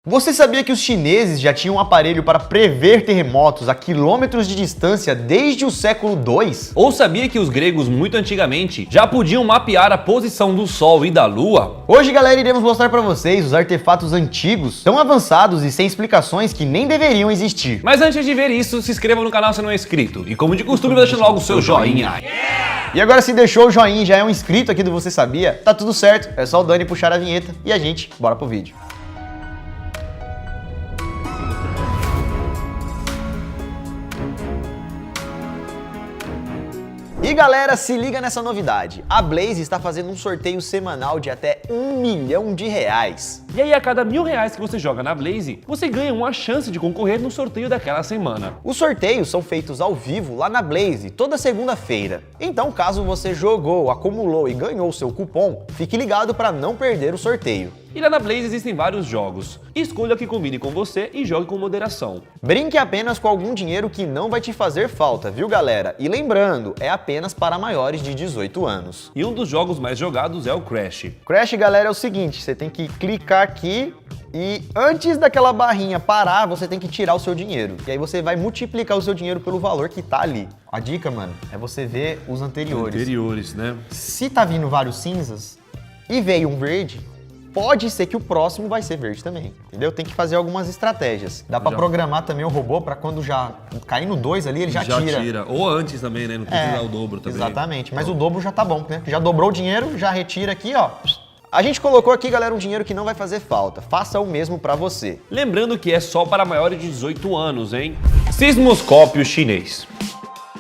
Você sabia que os chineses já tinham um aparelho para prever terremotos a quilômetros de distância desde o século II? Ou sabia que os gregos muito antigamente já podiam mapear a posição do Sol e da Lua? Hoje, galera, iremos mostrar para vocês os artefatos antigos, tão avançados e sem explicações que nem deveriam existir. Mas antes de ver isso, se inscreva no canal se não é inscrito. E como de costume, deixa logo o seu joinha. E agora, se deixou o joinha e já é um inscrito aqui do Você Sabia, tá tudo certo, é só o Dani puxar a vinheta e a gente bora pro vídeo. E galera, se liga nessa novidade, a Blaze está fazendo um sorteio semanal de até R$1 milhão. E aí a cada R$1.000 que você joga na Blaze, você ganha uma chance de concorrer no sorteio daquela semana. Os sorteios são feitos ao vivo lá na Blaze, toda segunda-feira. Então caso você jogou, acumulou e ganhou seu cupom, fique ligado para não perder o sorteio. E lá na Blaze existem vários jogos. Escolha o que combine com você e jogue com moderação. Brinque apenas com algum dinheiro que não vai te fazer falta, viu galera? E lembrando, é apenas para maiores de 18 anos. E um dos jogos mais jogados é o Crash. Crash, galera, é o seguinte, você tem que clicar aqui e antes daquela barrinha parar, você tem que tirar o seu dinheiro. E aí você vai multiplicar o seu dinheiro pelo valor que tá ali. A dica, mano, é você ver os anteriores. Né? Se tá vindo vários cinzas e veio um verde, pode ser que o próximo vai ser verde também, entendeu? Tem que fazer algumas estratégias. Dá pra programar também o robô pra quando já cair no 2 ali, ele já tira. Ou antes também, né? Não precisa dar o dobro também. Exatamente, mas o dobro já tá bom, né? Já dobrou o dinheiro, já retira aqui, ó. A gente colocou aqui, galera, um dinheiro que não vai fazer falta. Faça o mesmo pra você. Lembrando que é só para maiores de 18 anos, hein? Sismoscópio chinês.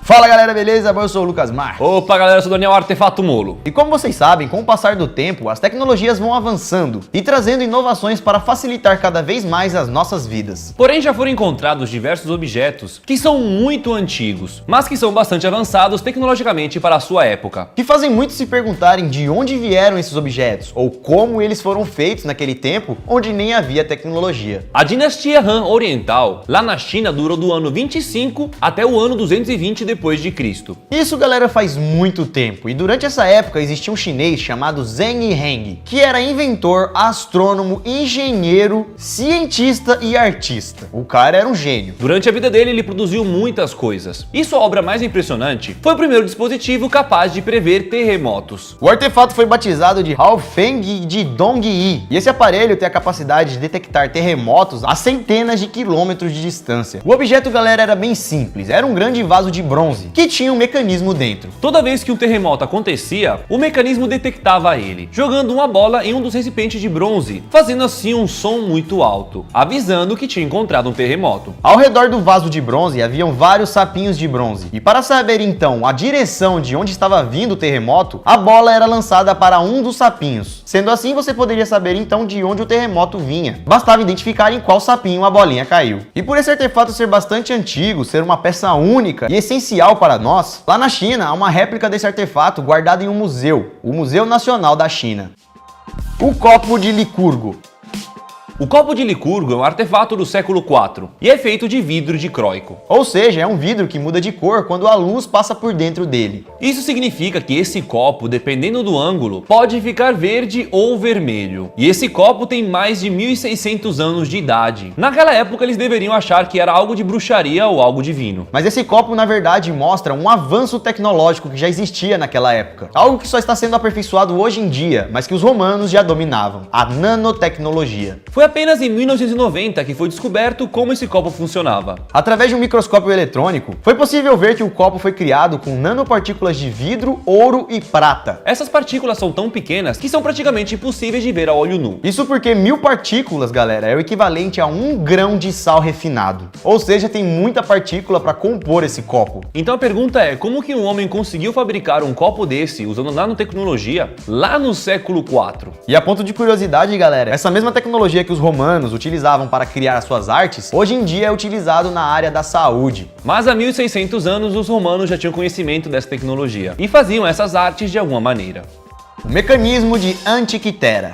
Fala galera, beleza? Eu sou o Lucas Mar. Opa galera, eu sou o Daniel Artefato Molo. E como vocês sabem, com o passar do tempo, as tecnologias vão avançando e trazendo inovações para facilitar cada vez mais as nossas vidas. Porém, já foram encontrados diversos objetos que são muito antigos, mas que são bastante avançados tecnologicamente para a sua época. Que fazem muitos se perguntarem de onde vieram esses objetos, ou como eles foram feitos naquele tempo onde nem havia tecnologia. A dinastia Han Oriental, lá na China, durou do ano 25 até o ano 220 depois de Cristo. Isso, galera, faz muito tempo, e durante essa época existia um chinês chamado Zheng Heng, que era inventor, astrônomo, engenheiro, cientista e artista. O cara era um gênio. Durante a vida dele, ele produziu muitas coisas. E sua obra mais impressionante foi o primeiro dispositivo capaz de prever terremotos. O artefato foi batizado de Haofeng de Dongyi, e esse aparelho tem a capacidade de detectar terremotos a centenas de quilômetros de distância. O objeto, galera, era bem simples, era um grande vaso de bronze que tinha um mecanismo dentro. Toda vez que um terremoto acontecia, o mecanismo detectava ele, jogando uma bola em um dos recipientes de bronze, fazendo assim um som muito alto, avisando que tinha encontrado um terremoto. Ao redor do vaso de bronze haviam vários sapinhos de bronze, e para saber então a direção de onde estava vindo o terremoto, a bola era lançada para um dos sapinhos. Sendo assim, você poderia saber então de onde o terremoto vinha. Bastava identificar em qual sapinho a bolinha caiu. E por esse artefato ser bastante antigo, ser uma peça única e essencial para nós, lá na China há uma réplica desse artefato guardada em um museu, o Museu Nacional da China. O copo de Licurgo. O copo de Licurgo é um artefato do século IV e é feito de vidro dicróico. Ou seja, é um vidro que muda de cor quando a luz passa por dentro dele. Isso significa que esse copo, dependendo do ângulo, pode ficar verde ou vermelho. E esse copo tem mais de 1.600 anos de idade. Naquela época eles deveriam achar que era algo de bruxaria ou algo divino. Mas esse copo na verdade mostra um avanço tecnológico que já existia naquela época. Algo que só está sendo aperfeiçoado hoje em dia, mas que os romanos já dominavam. A nanotecnologia. Foi apenas em 1990 que foi descoberto como esse copo funcionava. Através de um microscópio eletrônico, foi possível ver que o copo foi criado com nanopartículas de vidro, ouro e prata. Essas partículas são tão pequenas que são praticamente impossíveis de ver a olho nu. Isso porque 1000 partículas, galera, é o equivalente a 1 grão de sal refinado. Ou seja, tem muita partícula para compor esse copo. Então a pergunta é, como que um homem conseguiu fabricar um copo desse usando nanotecnologia lá no século IV? E a ponto de curiosidade, galera, essa mesma tecnologia que os romanos utilizavam para criar as suas artes, hoje em dia é utilizado na área da saúde. Mas há 1.600 anos os romanos já tinham conhecimento dessa tecnologia e faziam essas artes de alguma maneira. O mecanismo de Antiquitera.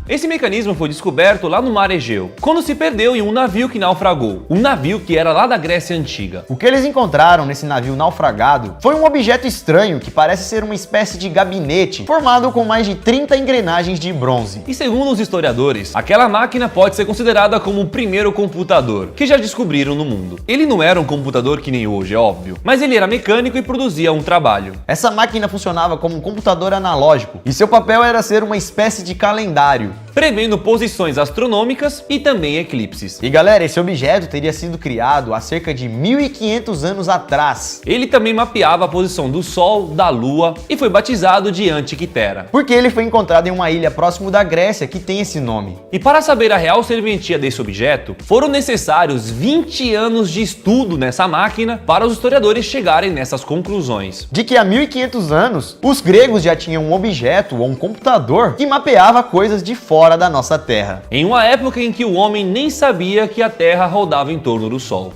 Esse mecanismo foi descoberto lá no Mar Egeu, quando se perdeu em um navio que naufragou. Um navio que era lá da Grécia Antiga. O que eles encontraram nesse navio naufragado foi um objeto estranho que parece ser uma espécie de gabinete formado com mais de 30 engrenagens de bronze. E segundo os historiadores, aquela máquina pode ser considerada como o primeiro computador que já descobriram no mundo. Ele não era um computador que nem hoje, é óbvio, mas ele era mecânico e produzia um trabalho. Essa máquina funcionava como um computador analógico e seu papel era ser uma espécie de calendário, prevendo posições astronômicas e também eclipses. E galera, esse objeto teria sido criado há cerca de 1500 anos atrás. Ele também mapeava a posição do Sol, da Lua e foi batizado de Antiquitera. Porque ele foi encontrado em uma ilha próximo da Grécia que tem esse nome. E para saber a real serventia desse objeto, foram necessários 20 anos de estudo nessa máquina para os historiadores chegarem nessas conclusões. De que há 1500 anos, os gregos já tinham um objeto ou um computador que mapeava coisas de fora da nossa Terra. Em uma época em que o homem nem sabia que a Terra rodava em torno do Sol.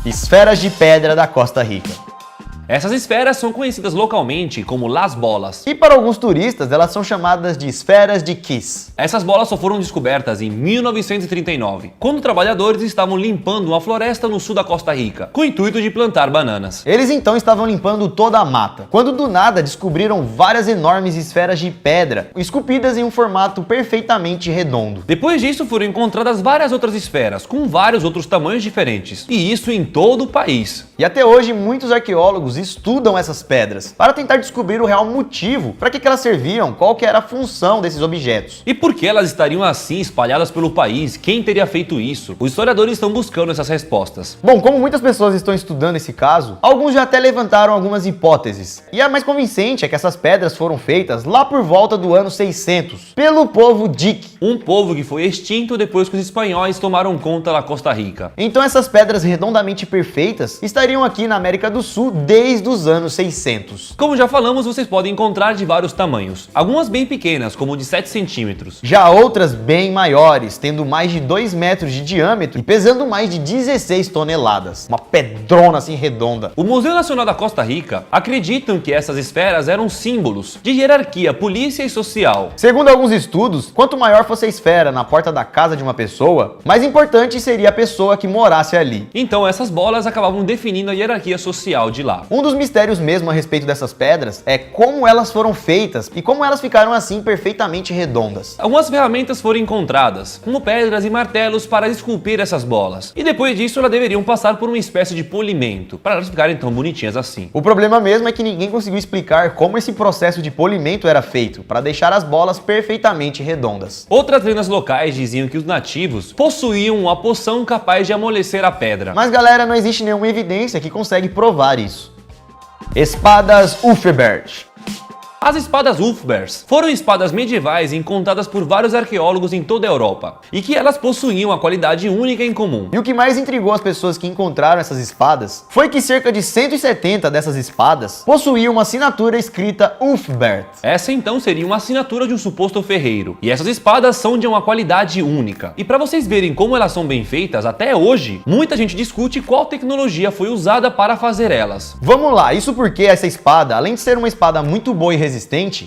Esferas de pedra da Costa Rica. Essas esferas são conhecidas localmente como Las Bolas. E para alguns turistas, elas são chamadas de esferas de Kiss. Essas bolas só foram descobertas em 1939, quando trabalhadores estavam limpando uma floresta no sul da Costa Rica, com o intuito de plantar bananas. Eles então estavam limpando toda a mata, quando do nada descobriram várias enormes esferas de pedra, esculpidas em um formato perfeitamente redondo. Depois disso foram encontradas várias outras esferas, com vários outros tamanhos diferentes, e isso em todo o país. E até hoje muitos arqueólogos estudam essas pedras para tentar descobrir o real motivo, para que elas serviam, qual que era a função desses objetos. E por que elas estariam assim espalhadas pelo país? Quem teria feito isso? Os historiadores estão buscando essas respostas. Bom, como muitas pessoas estão estudando esse caso, alguns já até levantaram algumas hipóteses. E a mais convincente é que essas pedras foram feitas lá por volta do ano 600, pelo povo Dique. Um povo que foi extinto depois que os espanhóis tomaram conta da Costa Rica. Então essas pedras redondamente perfeitas estariam aqui na América do Sul desde os anos 600. Como já falamos, vocês podem encontrar de vários tamanhos. Algumas bem pequenas, como de 7 centímetros. Já outras bem maiores, tendo mais de 2 metros de diâmetro e pesando mais de 16 toneladas. Uma pedrona assim redonda. O Museu Nacional da Costa Rica acreditam que essas esferas eram símbolos de hierarquia, polícia e social. Segundo alguns estudos, quanto maior fosse a esfera na porta da casa de uma pessoa, mais importante seria a pessoa que morasse ali. Então essas bolas acabavam definindo a hierarquia social de lá. Um dos mistérios mesmo a respeito dessas pedras é como elas foram feitas e como elas ficaram assim perfeitamente redondas. Algumas ferramentas foram encontradas, como pedras e martelos para esculpir essas bolas. E depois disso elas deveriam passar por uma espécie de polimento, para elas ficarem tão bonitinhas assim. O problema mesmo é que ninguém conseguiu explicar como esse processo de polimento era feito, para deixar as bolas perfeitamente redondas. Outras lendas locais diziam que os nativos possuíam uma poção capaz de amolecer a pedra. Mas galera, não existe nenhuma evidência que consegue provar isso. Espadas Ulfbert. As espadas Ulfberts foram espadas medievais encontradas por vários arqueólogos em toda a Europa, e que elas possuíam uma qualidade única em comum. E o que mais intrigou as pessoas que encontraram essas espadas foi que cerca de 170 dessas espadas possuíam uma assinatura escrita Ulfbert. Essa então seria uma assinatura de um suposto ferreiro, e essas espadas são de uma qualidade única. E para vocês verem como elas são bem feitas, até hoje, muita gente discute qual tecnologia foi usada para fazer elas. Vamos lá, isso porque essa espada, além de ser uma espada muito boa e resistente,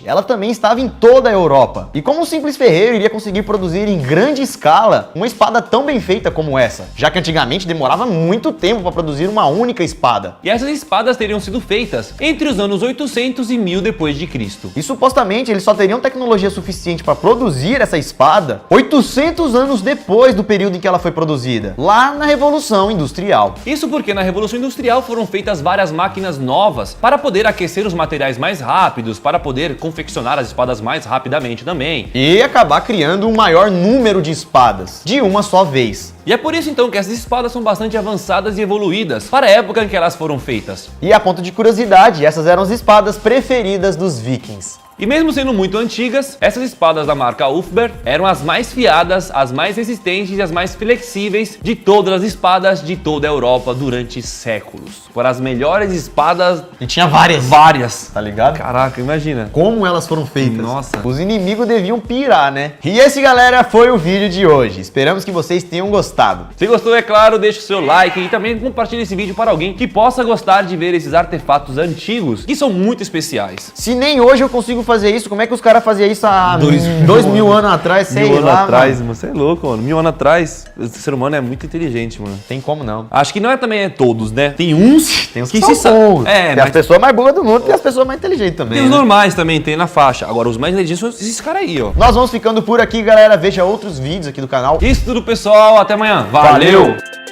ela também estava em toda a Europa. E como um simples ferreiro iria conseguir produzir em grande escala uma espada tão bem feita como essa, já que antigamente demorava muito tempo para produzir uma única espada. E essas espadas teriam sido feitas entre os anos 800 e 1000 depois de Cristo. E supostamente eles só teriam tecnologia suficiente para produzir essa espada 800 anos depois do período em que ela foi produzida, lá na Revolução Industrial. Isso porque na Revolução Industrial foram feitas várias máquinas novas para poder aquecer os materiais mais rápidos, para poder confeccionar as espadas mais rapidamente também. E acabar criando um maior número de espadas, de uma só vez. E é por isso então que essas espadas são bastante avançadas e evoluídas para a época em que elas foram feitas. E a ponto de curiosidade, essas eram as espadas preferidas dos vikings. E mesmo sendo muito antigas, essas espadas da marca Ulfbert eram as mais fiadas, as mais resistentes e as mais flexíveis de todas as espadas de toda a Europa durante séculos. Foram as melhores espadas. E tinha várias. Várias. Tá ligado? Caraca, imagina. Como elas foram feitas. Nossa. Os inimigos deviam pirar, né? E esse, galera, foi o vídeo de hoje. Esperamos que vocês tenham gostado. gostado. Se gostou, é claro, deixa o seu like e também compartilhe esse vídeo para alguém que possa gostar de ver esses artefatos antigos, que são muito especiais. Se nem hoje eu consigo fazer isso, como é que os caras faziam isso há 2000 anos atrás, sei Mil lá, anos atrás, mano. mano, você é louco, mano. 1000 anos atrás, o ser humano é muito inteligente, mano. Tem como não. Acho que não é também todos, né? Tem uns Que se são bons. É, Tem mas as pessoas mais burras do mundo e as pessoas mais inteligentes também. tem os né? normais também, tem na faixa. Agora, os mais inteligentes são esses caras aí, ó. Nós vamos ficando por aqui, galera. Veja outros vídeos aqui do canal. Isso tudo, pessoal. Até amanhã. Valeu.